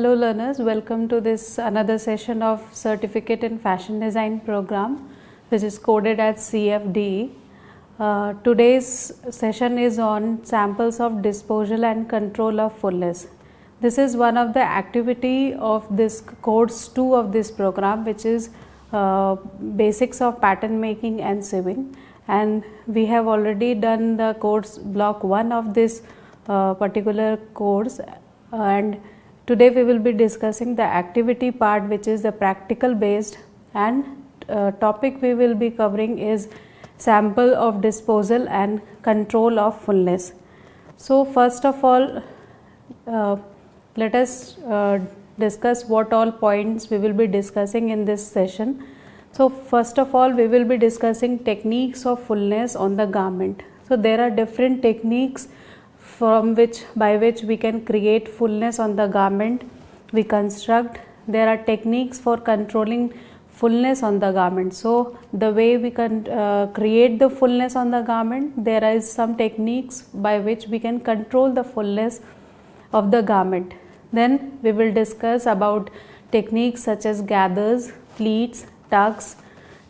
Hello learners, welcome to this another session of Certificate in Fashion Design program, which is coded as CFDE. Today's session is on samples of disposal and control of fullness. This is one of the activity of this course 2 of this program, which is basics of pattern making and sewing, and we have already done the course block 1 of this particular course, and today we will be discussing the activity part, which is the practical based, and topic we will be covering is sample of disposal and control of fullness. So first of all, let us discuss what all points we will be discussing in this session. So first of all, we will be discussing techniques of fullness on the garment. So there are different techniques by which we can create fullness on the garment. We construct. There are techniques for controlling fullness on the garment. So the way we can create the fullness on the garment, there is some techniques by which we can control the fullness of the garment. Then we will discuss about techniques such as gathers, pleats, tucks,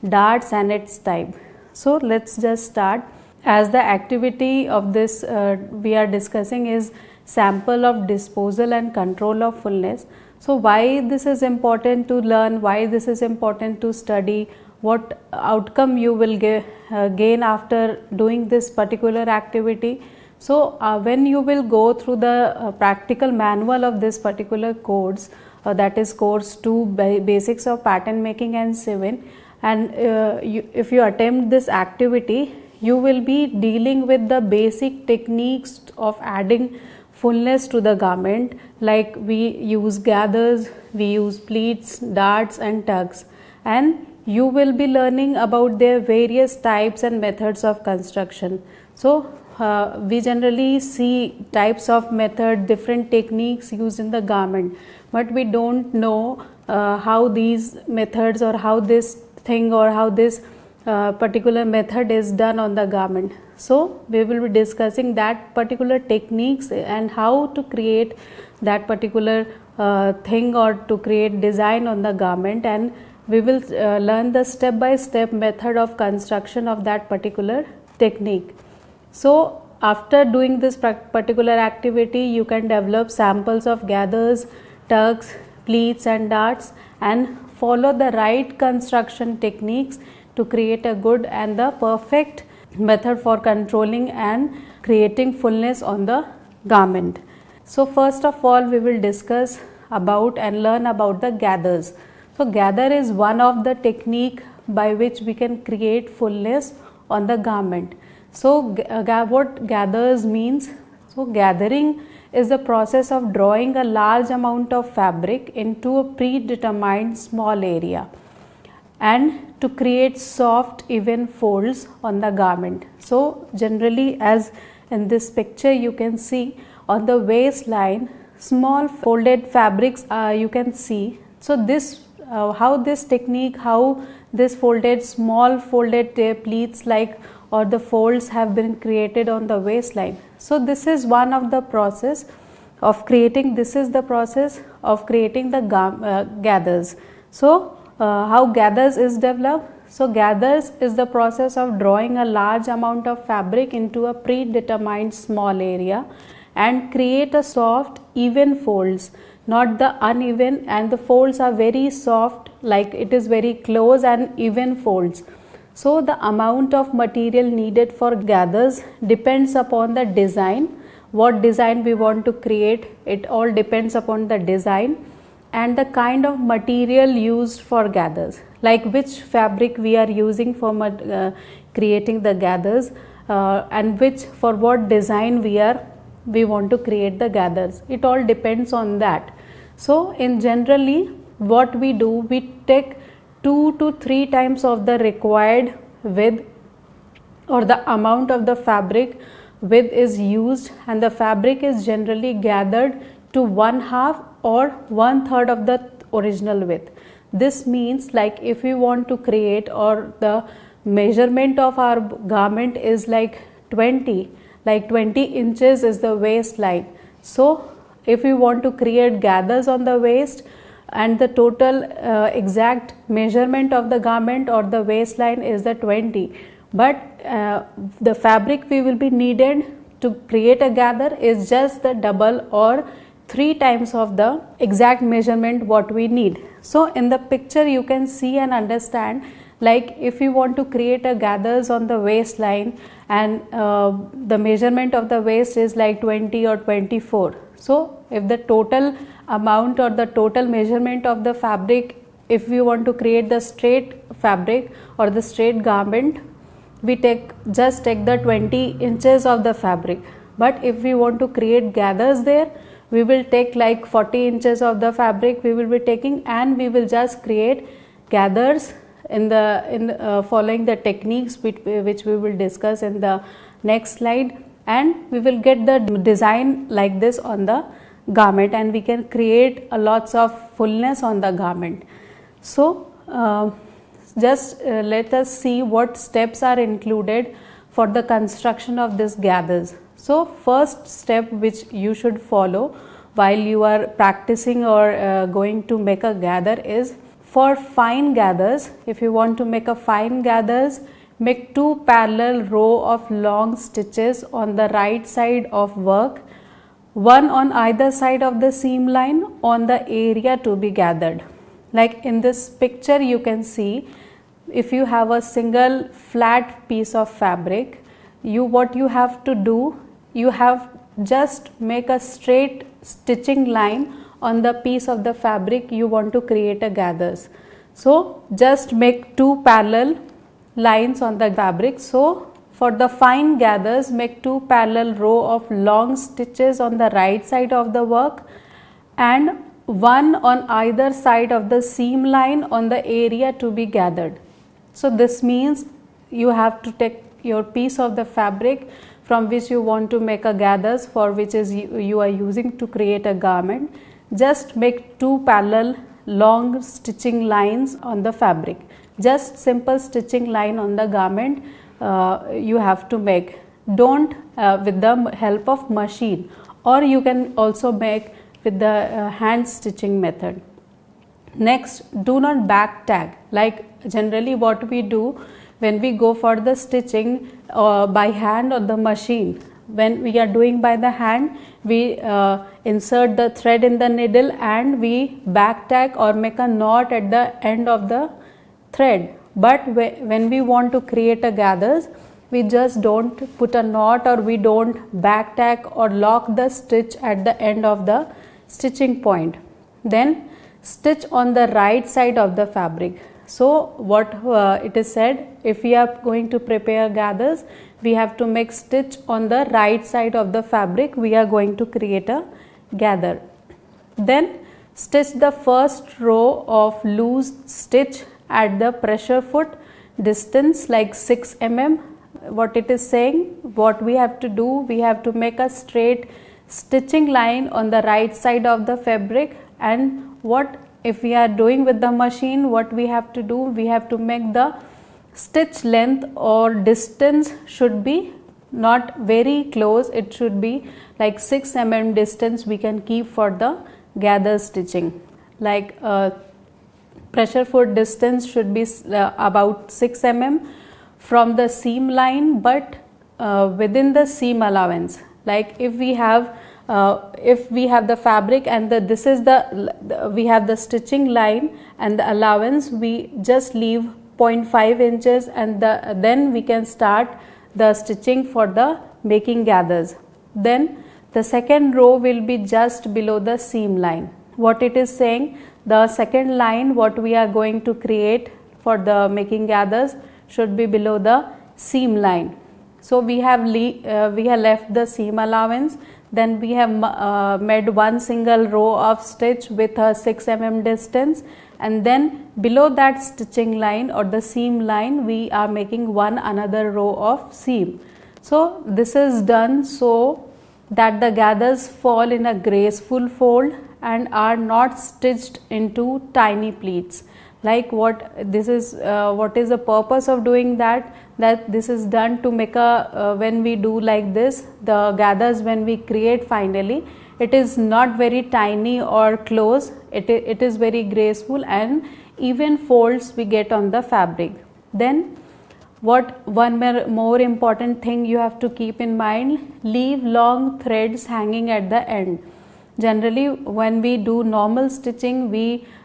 darts and its type. So let's just start. As the activity of this we are discussing is sample of disposal and control of fullness. So why this is important to learn, why this is important to study, what outcome you will gain after doing this particular activity. So when you will go through the practical manual of this particular course, that is course 2, basics of pattern making and sewing, and if you attempt this activity, you will be dealing with the basic techniques of adding fullness to the garment, like we use gathers, we use pleats, darts and tucks, and you will be learning about their various types and methods of construction. So we generally see types of method, different techniques used in the garment, but we don't know how these methods or how this thing or how this particular method is done on the garment. So we will be discussing that particular techniques and how to create that particular thing or to create design on the garment, and we will learn the step-by-step method of construction of that particular technique. So after doing this particular activity, you can develop samples of gathers, tucks, pleats and darts, and follow the right construction techniques to create a good and the perfect method for controlling and creating fullness on the garment. So first of all, we will discuss about and learn about the gathers. So gather is one of the technique by which we can create fullness on the garment. So what gathers means? So gathering is the process of drawing a large amount of fabric into a predetermined small area and to create soft even folds on the garment. So generally, as in this picture you can see on the waistline, small folded fabrics you can see. So this how this technique, how this small folded pleats like or the folds have been created on the waistline. So this is one of the process of creating, this is the process of creating the gathers. So how gathers is developed? So gathers is the process of drawing a large amount of fabric into a predetermined small area and create a soft even folds, not the uneven, and the folds are very soft, like it is very close and even folds. So the amount of material needed for gathers depends upon the design, what design we want to create. It all depends upon the design and the kind of material used for gathers, like which fabric we are using for creating the gathers, and which for what design we want to create the gathers. It all depends on that. So in generally what we do, we take 2 to 3 times of the required width or the amount of the fabric width is used, and the fabric is generally gathered to 1/2 or 1/3 of the original width. This means, like if we want to create, or the measurement of our garment is like 20 inches is the waistline. So if you want to create gathers on the waist and the total exact measurement of the garment or the waistline is the 20, but the fabric we will be needed to create a gather is just the double or 3 times of the exact measurement what we need. So in the picture you can see and understand, like if you want to create a gathers on the waistline and the measurement of the waist is like 20 or 24. So if the total amount or the total measurement of the fabric, if we want to create the straight fabric or the straight garment, we just take the 20 inches of the fabric. But if we want to create gathers there, we will take like 40 inches of the fabric we will be taking, and we will just create gathers in following the techniques which we will discuss in the next slide, and we will get the design like this on the garment, and we can create a lots of fullness on the garment. So just let us see what steps are included for the construction of this gathers. So first step which you should follow while you are practicing or going to make a gather is, for fine gathers, if you want to make a fine gathers, make 2 parallel row of long stitches on the right side of work, one on either side of the seam line on the area to be gathered. Like in this picture you can see, if you have a single flat piece of fabric, what you have to do, you have just make a straight stitching line on the piece of the fabric you want to create a gathers. So just make 2 parallel lines on the fabric. So for the fine gathers, make 2 parallel row of long stitches on the right side of the work and one on either side of the seam line on the area to be gathered. So this means you have to take your piece of the fabric from which you want to make a gathers, for which is you are using to create a garment. Just make 2 parallel long stitching lines on the fabric. Just simple stitching line on the garment you have to make. Don't with the help of machine, or you can also make with the hand stitching method. Next, do not back tag. Like generally what we do when we go for the stitching by hand or the machine, when we are doing by the hand, we insert the thread in the needle and we back tag or make a knot at the end of the thread. But when we want to create a gathers, we just don't put a knot, or we don't back tag or lock the stitch at the end of the stitching point. Then stitch on the right side of the fabric. So what it is said, if we are going to prepare gathers, we have to make stitch on the right side of the fabric we are going to create a gather. Then stitch the first row of loose stitch at the pressure foot distance like 6 mm. What it is saying, what we have to do, we have to make a straight stitching line on the right side of the fabric, and what if we are doing with the machine, what we have to do, we have to make the stitch length or distance should be not very close, it should be like 6 mm distance we can keep for the gather stitching. Like pressure foot distance should be about 6 mm from the seam line, but within the seam allowance. Like if we have the fabric and this is we have the stitching line and the allowance, we just leave 0.5 inches and then we can start the stitching for the making gathers. Then the second row will be just below the seam line. What it is saying, the second line what we are going to create for the making gathers should be below the seam line. So we have left the seam allowance, then we have made one single row of stitch with a 6 mm distance, and then below that stitching line or the seam line we are making one another row of seam. So this is done so that the gathers fall in a graceful fold and are not stitched into tiny pleats. Like what is the purpose of doing that this is done to make a when we do like this, the gathers when we create finally, it is not very tiny or close, it is very graceful, and even folds we get on the fabric. Then what one more important thing you have to keep in mind, leave long threads hanging at the end. Generally when we do normal stitching,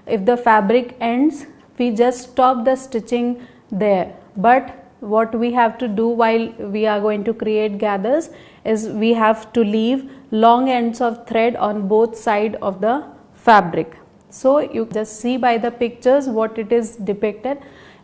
if the fabric ends, we just stop the stitching there. But what we have to do while we are going to create gathers is we have to leave long ends of thread on both sides of the fabric. So you just see by the pictures what it is depicted.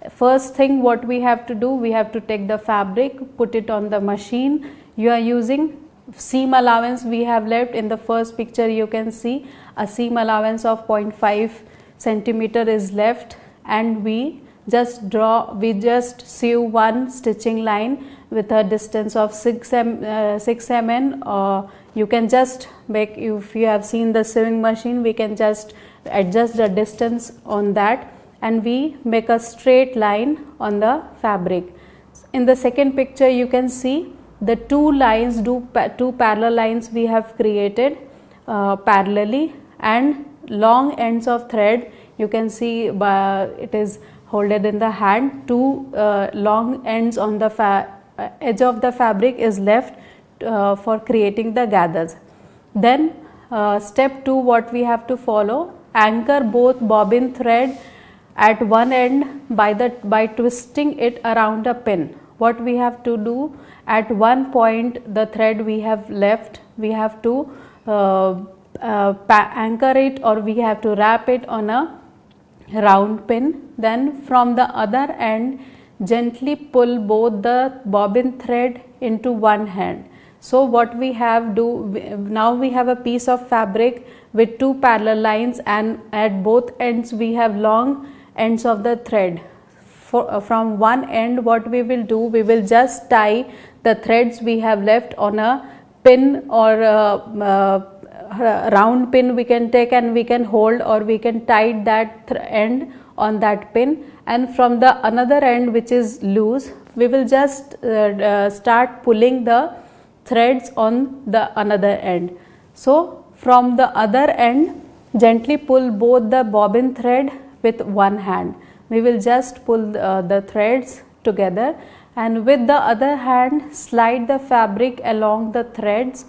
First thing what we have to do, we have to take the fabric, put it on the machine. You are using seam allowance we have left. In the first picture you can see a seam allowance of 0.5 centimeter is left, and we just sew one stitching line with a distance of 6 mm. You can just make, if you have seen the sewing machine, we can just adjust the distance on that, and we make a straight line on the fabric. In the second picture you can see the two parallel lines we have created parallelly, and long ends of thread you can see it is holded in the hand. Two long ends on the edge of the fabric is left for creating the gathers. Then step 2 what we have to follow, anchor both bobbin thread at one end by twisting it around a pin. What we have to do, at one point the thread we have left, we have to anchor it, or we have to wrap it on a round pin. Then from the other end gently pull both the bobbin thread into one hand. So what we have now we have a piece of fabric with two parallel lines, and at both ends we have long ends of the thread. From one end what we will do, we will just tie the threads we have left on a pin, or a round pin we can take and we can hold, or we can tie that end on that pin. And from the another end which is loose, we will just start pulling the threads on the another end. So from the other end gently pull both the bobbin thread with one hand. We will just pull the threads together, and with the other hand slide the fabric along the threads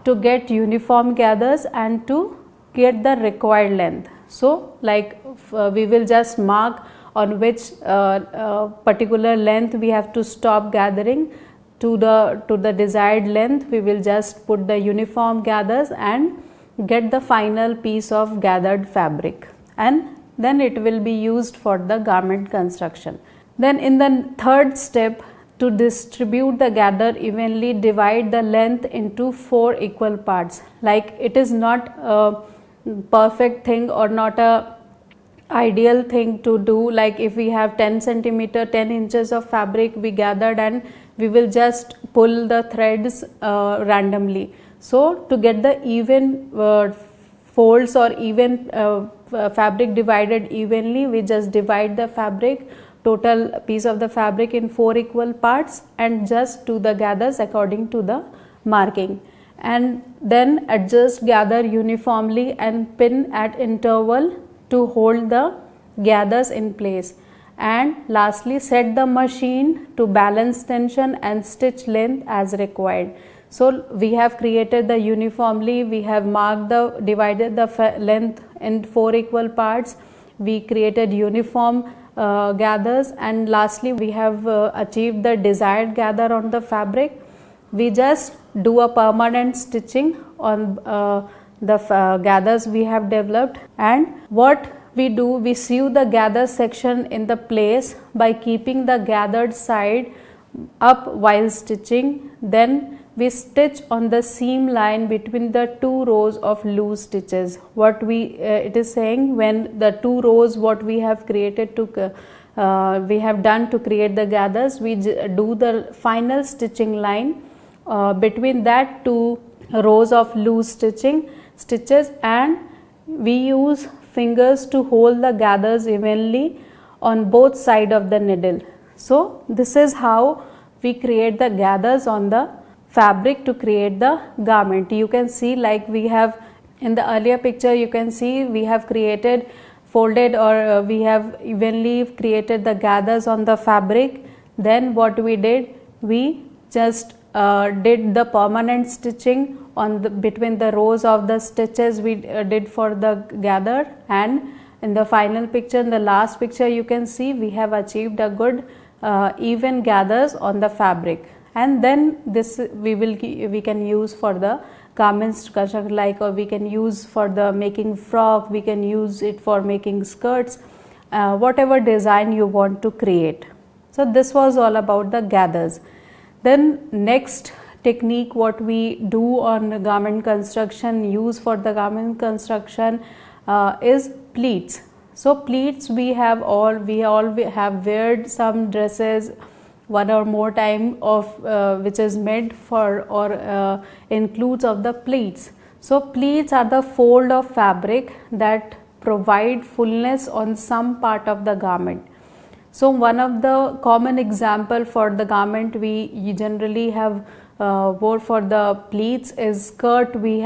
to get uniform gathers and to get the required length. So like we will just mark on which particular length we have to stop gathering. To the desired length we will just put the uniform gathers and get the final piece of gathered fabric, and then it will be used for the garment construction. Then in the third step, to distribute the gather evenly, divide the length into 4 equal parts. Like it is not a perfect thing or not a ideal thing to do. Like if we have 10 centimeter 10 inches of fabric we gathered, and we will just pull the threads randomly. So to get the even folds or even fabric divided evenly, we just divide the fabric, total piece of the fabric, in 4 equal parts, and just do the gathers according to the marking, and then adjust gather uniformly and pin at interval to hold the gathers in place. And lastly, set the machine to balance tension and stitch length as required. So we have created the uniformly, we have marked divided the length in 4 equal parts, we created uniform gathers, and lastly we have achieved the desired gather on the fabric. We just do a permanent stitching on the gathers we have developed. And what we do, we sew the gather section in the place by keeping the gathered side up while stitching. Then we stitch on the seam line between the 2 rows of loose stitches. What it is saying, when the 2 rows what we have created we have done to create the gathers, we do the final stitching line between that 2 rows of loose stitches, and we use fingers to hold the gathers evenly on both sides of the needle. So this is how we create the gathers on the fabric to create the garment. You can see like we have In the earlier picture you can see we have created folded or we have evenly created the gathers on the fabric. Then what we did, we just did the permanent stitching on the between the rows of the stitches we did for the gather, and in the final picture, in the last picture, you can see we have achieved a good even gathers on the fabric, and then this we can use for the garments construction, like, or we can use for the making frock, we can use it for making skirts, whatever design you want to create. So this was all about the gathers. Then next technique what we do on garment construction, use for the garment construction is pleats. So pleats we all have weared some dresses one or more time of which is made for or includes of the pleats. So pleats are the fold of fabric that provide fullness on some part of the garment. So one of the common example for the garment we generally have wore for the pleats is skirt we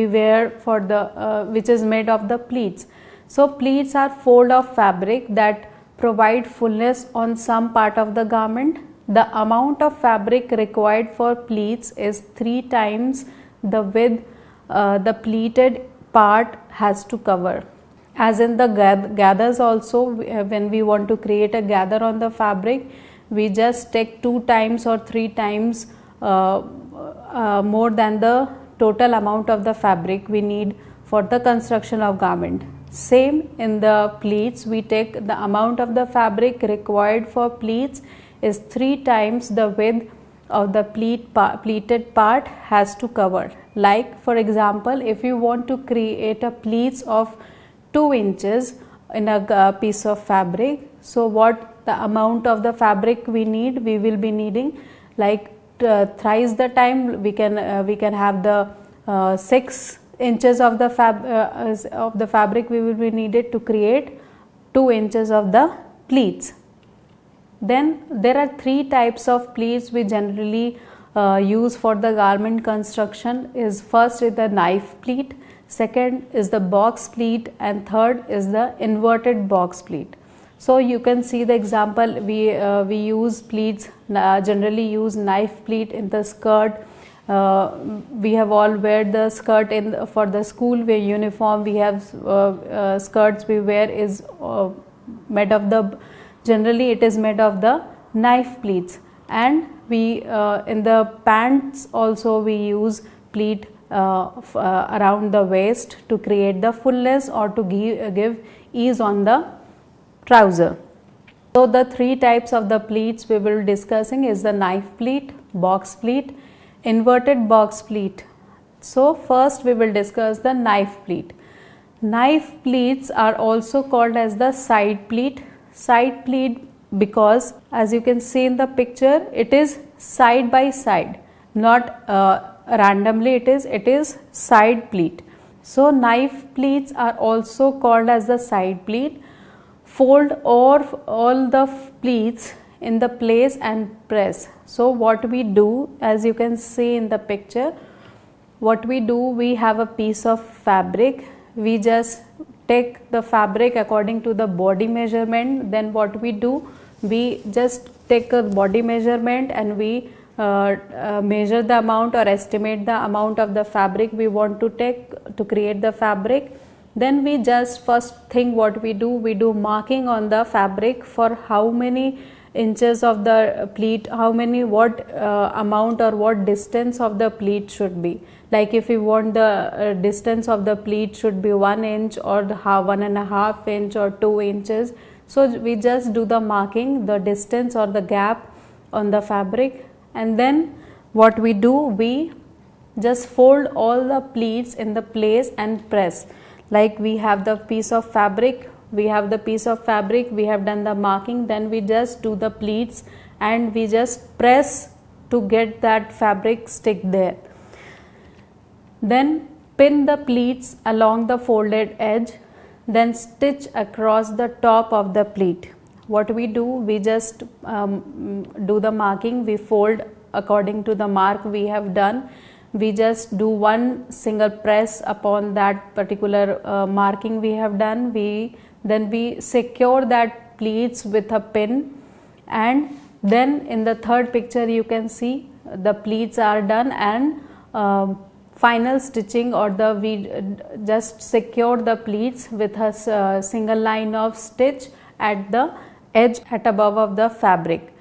wear for the which is made of the pleats. So pleats are fold of fabric that provide fullness on some part of the garment. The amount of fabric required for pleats is 3 times the width the pleated part has to cover. As in the gathers also, when we want to create a gather on the fabric, we just take 2 times or 3 times more than the total amount of the fabric we need for the construction of garment. Same in the pleats, we take the amount of the fabric required for pleats is 3 times the width of the pleated part has to cover. Like for example, if you want to create a pleats of 2 inches in a piece of fabric, so what the amount of the fabric we need, we will be needing like thrice the time. We can have the 6 inches of the fabric we will be needed to create 2 inches of the pleats. Then there are 3 types of pleats we generally use for the garment construction. Is first is the knife pleat, second is the box pleat, and third is the inverted box pleat. So you can see the example, we use pleats, generally use knife pleat in the skirt. We have all wear the skirt for the school wear uniform. We have skirts we wear is made of the, generally it is made of the knife pleats, and we in the pants also we use pleat around the waist to create the fullness or to give ease on the trouser. So the 3 types of the pleats we will discussing is the knife pleat, box pleat, inverted box pleat. So first we will discuss the knife pleat. Knife pleats are also called as the side pleat. Side pleat because as you can see in the picture, it is side by side, not randomly, it is side pleat. So knife pleats are also called as the side pleat. Fold all the pleats in the place and press. So what we do, as you can see in the picture, what we do, we have a piece of fabric, we just take the fabric according to the body measurement. Then what we do, we just take a body measurement and we measure the amount or estimate the amount of the fabric we want to take to create the fabric. Then we just first thing what we do marking on the fabric for how many inches of the pleat, how many, what amount or what distance of the pleat should be. Like if you want the distance of the pleat should be 1 inch or 1.5 inch or 2 inches. So we just do the marking, the distance or the gap on the fabric, and then what we do, we just fold all the pleats in the place and press. Like we have the piece of fabric, we have done the marking, then we just do the pleats and we just press to get that fabric stick there. Then pin the pleats along the folded edge, then stitch across the top of the pleat. What we do, we just do the marking, we fold according to the mark we have done. we just do one single press upon that particular marking we have done. Then we secure that pleats with a pin, and then in the third picture you can see the pleats are done, and final stitching, or we just secure the pleats with a single line of stitch at the edge at above of the fabric.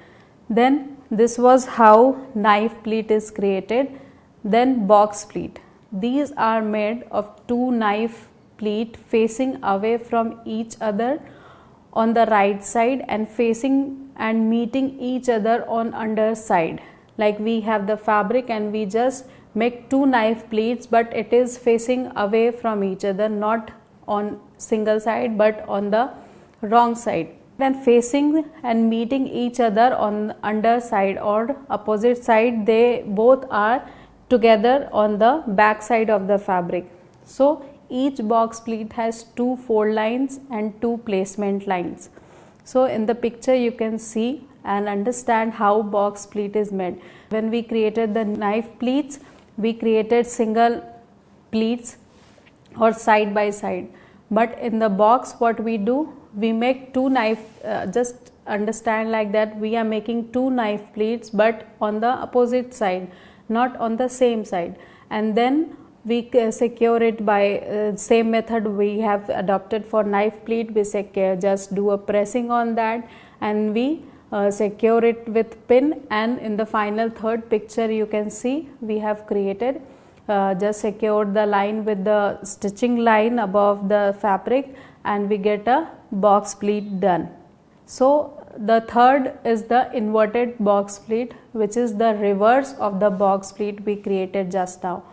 Then this was how knife pleat is created. Then box pleat. These are made of two knife pleat facing away from each other on the right side and facing and meeting each other on underside. Like we have the fabric and we just make two knife pleats, but it is facing away from each other, not on single side but on the wrong side. Then facing and meeting each other on underside or opposite side, they both are together on the back side of the fabric. So each box pleat has two fold lines and two placement lines. So in the picture you can see and understand how box pleat is made. When we created the knife pleats, we created single pleats or side by side, but in the box what we do, we make two knife, just understand like that we are making two knife pleats but on the opposite side, not on the same side, and then we secure it by same method we have adopted for knife pleat. We just do a pressing on that and we secure it with pin, and in the final third picture you can see we have created just secured the line with the stitching line above the fabric and we get a box pleat done. So the third is the inverted box pleat, which is the reverse of the box pleat we created just now.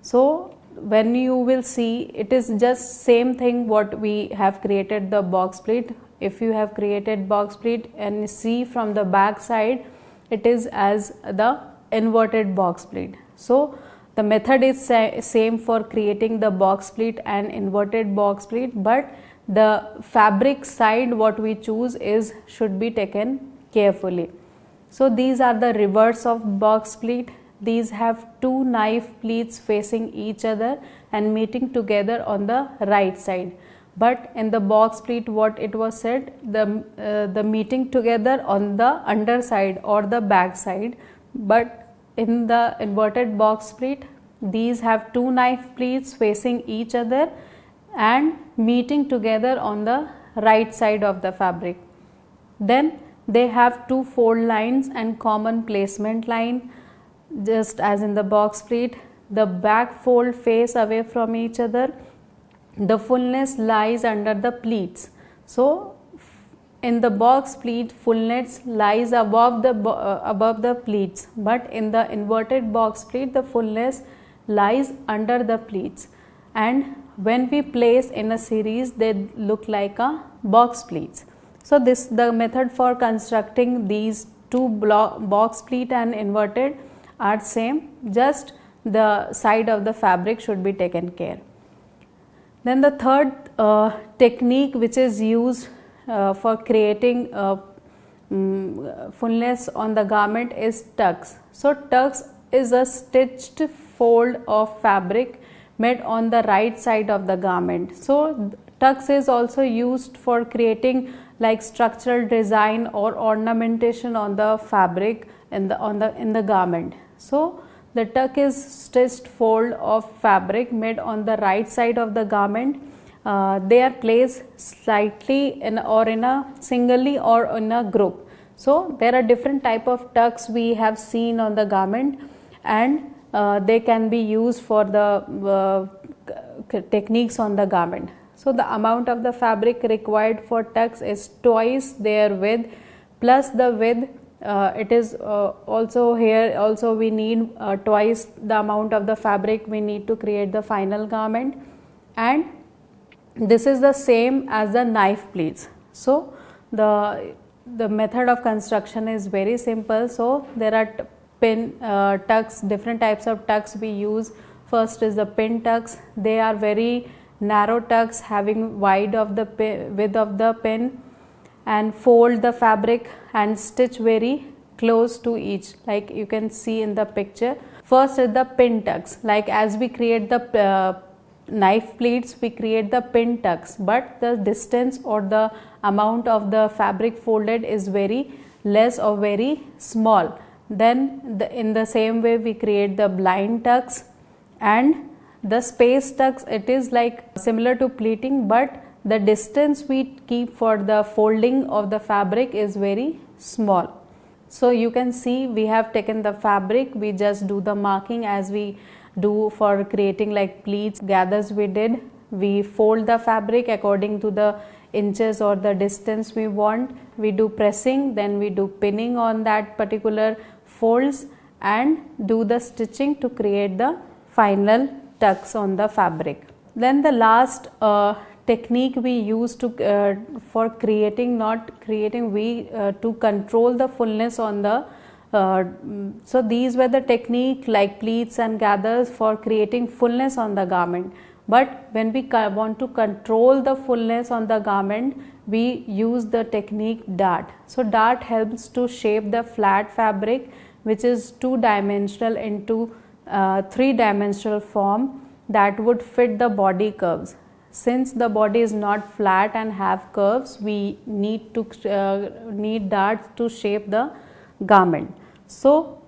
So when you will see, it is just same thing what we have created the box pleat. If you have created box pleat and see from the back side, it is as the inverted box pleat. So the method is same for creating the box pleat and inverted box pleat, but the fabric side what we choose should be taken carefully. So these are the reverse of box pleat. These have two knife pleats facing each other and meeting together on the right side. But in the box pleat what it was said, the meeting together on the underside or the back side, but in the inverted box pleat these have two knife pleats facing each other and meeting together on the right side of the fabric. Then they have two fold lines and common placement line, just as in the box pleat. The back fold face away from each other. The fullness lies under the pleats. So in the box pleat, fullness lies above the pleats, but in the inverted box pleat the fullness lies under the pleats, and when we place in a series they look like a box pleats. So this the method for constructing these two box pleat and inverted are same, just the side of the fabric should be taken care. Then the third technique which is used for creating fullness on the garment is tucks. So tucks is a stitched fold of fabric made on the right side of the garment. So tucks is also used for creating like structural design or ornamentation on the fabric in the garment. So the tuck is stitched fold of fabric made on the right side of the garment. They are placed slightly in a singly or in a group. So there are different type of tucks we have seen on the garment, and they can be used for the techniques on the garment. So the amount of the fabric required for tucks is twice their width plus the width. It is also here also we need twice the amount of the fabric we need to create the final garment, and this is the same as the knife pleats. So the method of construction is very simple. So there are pin tucks, different types of tucks we use. First is the pin tucks. They are very narrow tucks having width of the pin, and fold the fabric and stitch very close to each, like you can see in the picture. First is the pin tucks, like as we create the knife pleats, we create the pin tucks, but the distance or the amount of the fabric folded is very less or very small. Then in the same way we create the blind tucks and the space tucks. It is like similar to pleating, but the distance we keep for the folding of the fabric is very small. So you can see we have taken the fabric, we just do the marking as we do for creating like pleats, gathers we did. We fold the fabric according to the inches or the distance we want. We do pressing, then we do pinning on that particular folds and do the stitching to create the final tucks on the fabric. Then the last technique we use to for creating, not creating, we to control the fullness on the so these were the technique like pleats and gathers for creating fullness on the garment. But when we want to control the fullness on the garment, we use the technique dart. So dart helps to shape the flat fabric which is two-dimensional into three-dimensional form that would fit the body curves. Since the body is not flat and have curves, we need darts to shape the garment. So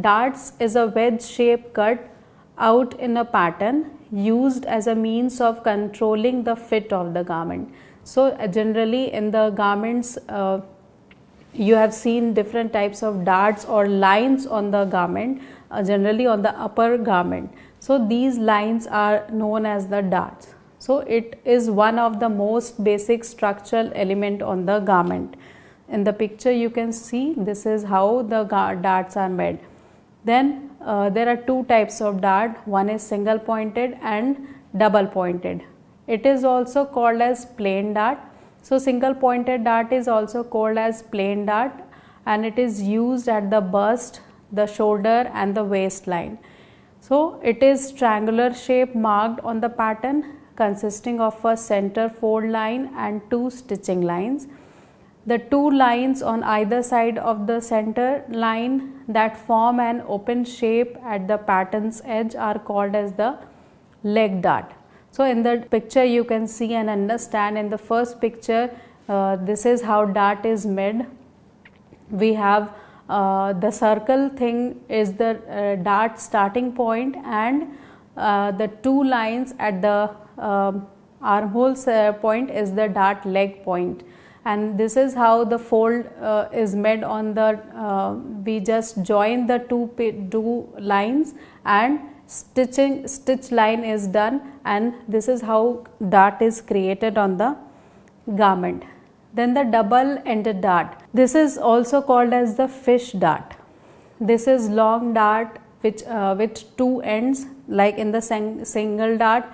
darts is a wedge shape cut out in a pattern used as a means of controlling the fit of the garment. So generally in the garments you have seen different types of darts or lines on the garment, generally on the upper garment. So these lines are known as the darts. So it is one of the most basic structural element on the garment. In the picture you can see this is how the darts are made. Then there are two types of dart. One is single pointed and double pointed. It is also called as plain dart. So single pointed dart is also called as plain dart and it is used at the bust, the shoulder and the waistline. So it is triangular shape marked on the pattern consisting of a center fold line and two stitching lines. The two lines on either side of the center line that form an open shape at the pattern's edge are called as the leg dart. So in the picture you can see and understand. In the first picture this is how dart is made. We have the circle thing is the dart starting point and the two lines at the armhole point is the dart leg point. And this is how the fold is made on the we just join the two lines and stitch line is done, and this is how dart is created on the garment. Then the double ended dart, this is also called as the fish dart. This is long dart which with two ends, like in the single dart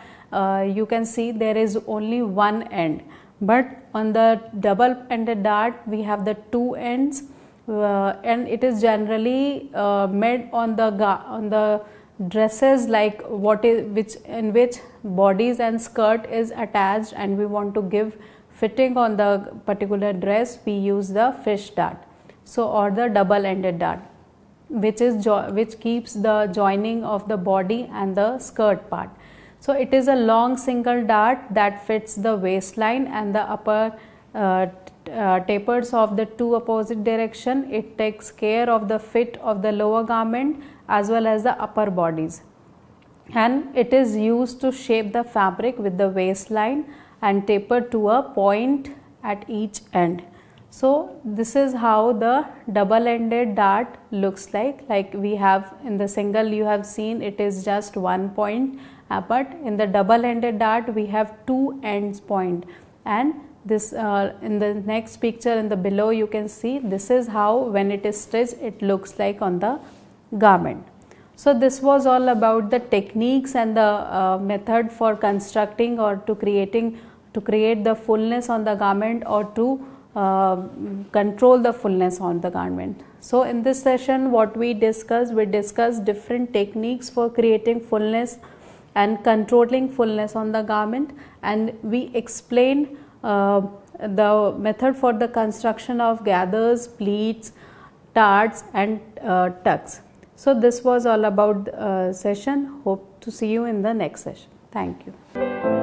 you can see there is only one end, but on the double ended dart we have the two ends and it is generally made on the dresses, like in which bodies and skirt is attached and we want to give fitting on the particular dress, we use the fish dart. So or the double ended dart, which keeps the joining of the body and the skirt part. So it is a long single dart that fits the waistline and the upper tapers of the two opposite direction. It takes care of the fit of the lower garment as well as the upper bodies, and it is used to shape the fabric with the waistline and taper to a point at each end. So this is how the double ended dart looks like we have in the single you have seen it is just one point, but in the double ended dart we have two ends point, and this in the next picture in the below you can see this is how when it is stitched it looks like on the garment. So this was all about the techniques and the method for constructing or to create the fullness on the garment or to control the fullness on the garment. So in this session what we discussed different techniques for creating fullness and controlling fullness on the garment, and we explained the method for the construction of gathers, pleats, darts and tucks. So this was all about the session. Hope to see you in the next session. Thank you.